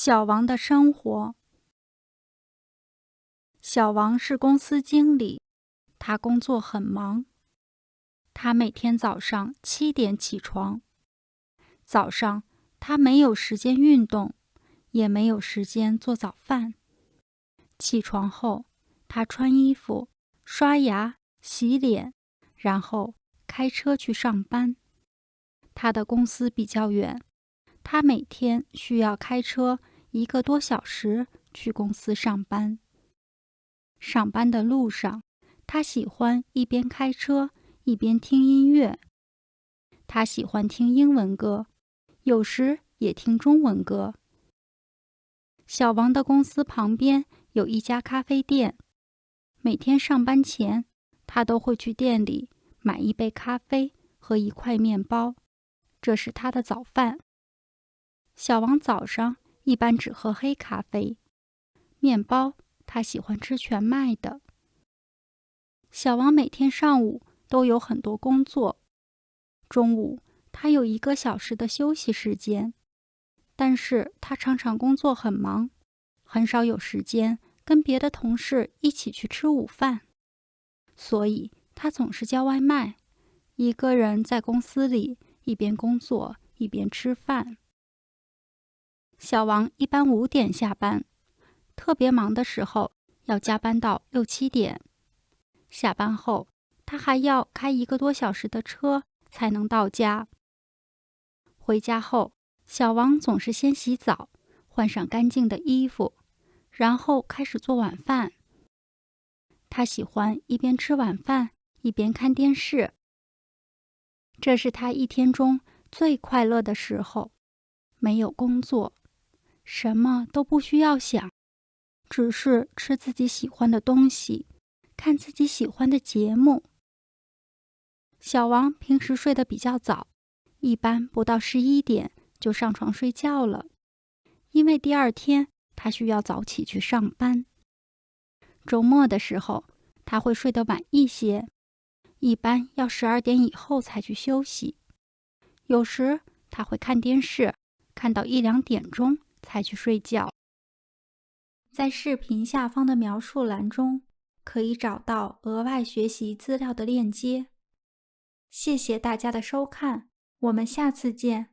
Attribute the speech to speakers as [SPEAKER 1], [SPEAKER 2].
[SPEAKER 1] 小王的生活。小王是公司经理，他工作很忙。他每天早上7点起床。早上他没有时间运动，也没有时间做早饭。起床后，他穿衣服、刷牙、洗脸，然后开车去上班。他的公司比较远，他每天需要开车1个多小时去公司上班。上班的路上，他喜欢一边开车一边听音乐。他喜欢听英文歌，有时也听中文歌。小王的公司旁边有一家咖啡店，每天上班前，他都会去店里买一杯咖啡和1块面包，这是他的早饭。小王早上一般只喝黑咖啡，面包他喜欢吃全麦的。小王每天上午都有很多工作，中午他有1个小时的休息时间，但是他常常工作很忙，很少有时间跟别的同事一起去吃午饭，所以他总是叫外卖，一个人在公司里一边工作一边吃饭。小王一般5点下班，特别忙的时候要加班到6、7点。下班后，他还要开1个多小时的车才能到家。回家后，小王总是先洗澡，换上干净的衣服，然后开始做晚饭。他喜欢一边吃晚饭一边看电视，这是他一天中最快乐的时候。没有工作，什么都不需要想，只是吃自己喜欢的东西，看自己喜欢的节目。小王平时睡得比较早，一般不到11点就上床睡觉了，因为第二天他需要早起去上班。周末的时候，他会睡得晚一些，一般要12点以后才去休息。有时他会看电视，看到1、2点钟才去睡觉。在视频下方的描述栏中，可以找到额外学习资料的链接。谢谢大家的收看，我们下次见。